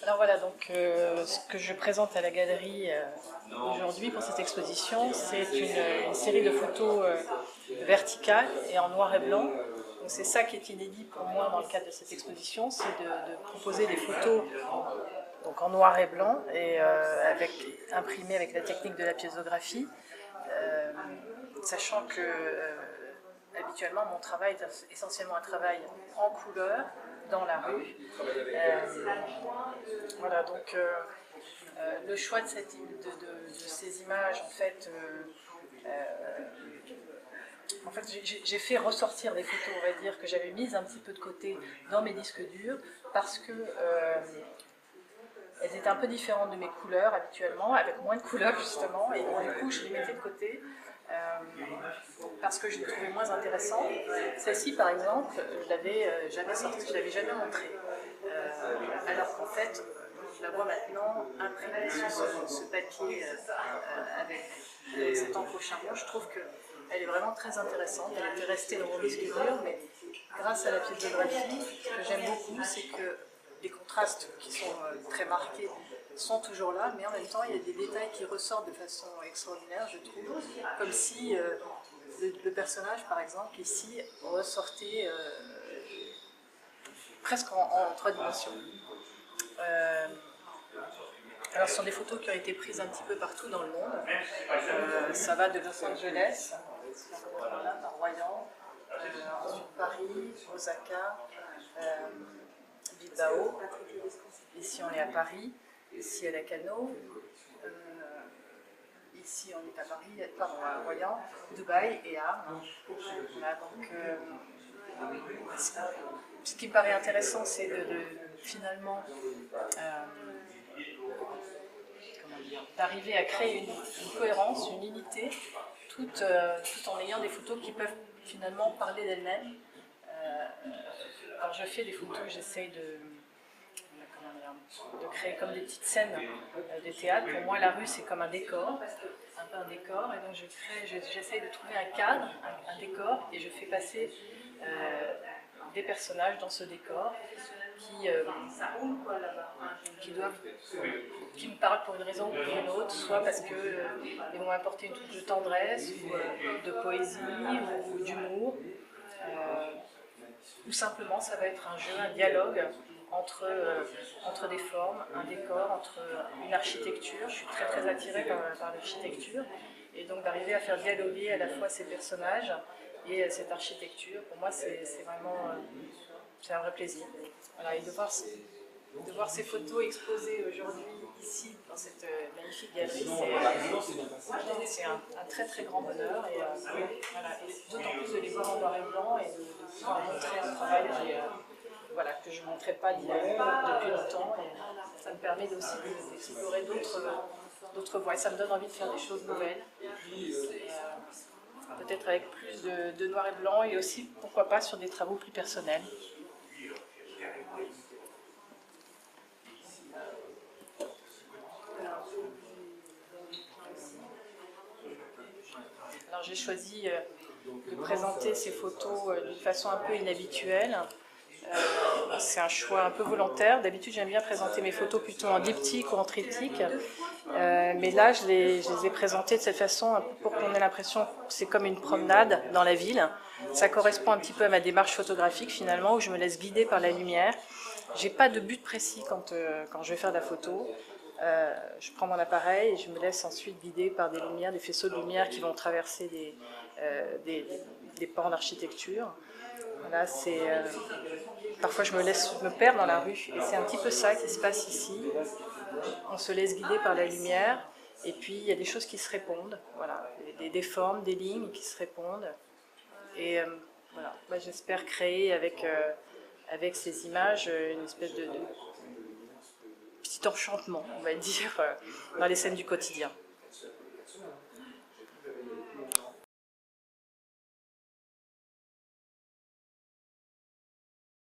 Alors voilà, donc ce que je présente à la galerie aujourd'hui pour cette exposition, c'est une série de photos verticales et en noir et blanc. Donc c'est ça qui est inédit pour moi dans le cadre de cette exposition, c'est de proposer des photos donc en noir et blanc et imprimées avec la technique de la piézographie, sachant que habituellement mon travail est essentiellement un travail en couleur dans la rue. Voilà, donc le choix de ces images, en fait j'ai fait ressortir des photos, on va dire, que j'avais mises un petit peu de côté dans mes disques durs, parce que elles étaient un peu différentes de mes couleurs habituellement, avec moins de couleurs justement, et du coup je les mettais de côté. Parce que je les trouvais moins intéressantes. Celle-ci, par exemple, je l'avais jamais sortie, je ne l'avais jamais montrée. Alors qu'en fait, je la vois maintenant imprimée sur ce papier avec cet encre au charbon. Je trouve qu'elle est vraiment très intéressante. Elle était restée dans mon disque dur, mais grâce à la piézographie, ce que j'aime beaucoup, c'est que les contrastes qui sont très marqués sont toujours là, mais en même temps il y a des détails qui ressortent de façon extraordinaire, je trouve, comme si le personnage, par exemple, ici, ressortait presque en 3 dimensions. Alors ce sont des photos qui ont été prises un petit peu partout dans le monde. Ça va de Los Angeles, par Royan, ensuite Paris, Osaka, Bilbao. Ici on est à Paris, ici à Lacanau, ici on est à Paris, pardon, à Royan, Dubaï et Arles. Voilà, donc, ce qui me paraît intéressant, c'est finalement d'arriver à créer une cohérence, une unité, tout en ayant des photos qui peuvent finalement parler d'elles-mêmes. Quand je fais des photos, j'essaye de créer comme des petites scènes de théâtre. Pour moi, la rue, c'est comme un décor, un peu un décor, et donc j'essaye de trouver un cadre, un décor, et je fais passer des personnages dans ce décor qui me parlent pour une raison ou pour une autre, soit parce qu'ils vont apporter une touche de tendresse, ou de poésie, ou d'humour, ou simplement ça va être un jeu, un dialogue entre des formes, un décor, entre une architecture. Je suis très très attirée par l'architecture, et donc d'arriver à faire dialoguer à la fois ces personnages et cette architecture, pour moi c'est vraiment c'est un vrai plaisir. Voilà, et de voir ces photos exposées aujourd'hui ici dans cette magnifique galerie, c'est un très très grand bonheur, et voilà, et d'autant plus de les voir en noir et blanc et de pouvoir montrer un travail voilà, que je ne montrais pas depuis longtemps, et ça me permet aussi d'explorer d'autres voies, et ça me donne envie de faire des choses nouvelles, peut-être avec plus de noir et blanc, et aussi pourquoi pas sur des travaux plus personnels. Alors j'ai choisi de présenter ces photos d'une façon un peu inhabituelle. C'est un choix un peu volontaire. D'habitude, j'aime bien présenter mes photos plutôt en diptyque ou en triptyque. Mais là, je les ai présentées de cette façon un peu pour qu'on ait l'impression que c'est comme une promenade dans la ville. Ça correspond un petit peu à ma démarche photographique, finalement, où je me laisse guider par la lumière. J'ai pas de but précis quand je vais faire de la photo. Je prends mon appareil et je me laisse ensuite guider par des lumières, des faisceaux de lumière qui vont traverser des pans d'architecture. Voilà, parfois je me laisse me perdre dans la rue, et c'est un petit peu ça qui se passe ici. On se laisse guider par la lumière, et puis il y a des choses qui se répondent, voilà, des formes, des lignes qui se répondent. Et voilà, j'espère créer avec ces images une espèce de petit enchantement, on va dire, dans les scènes du quotidien.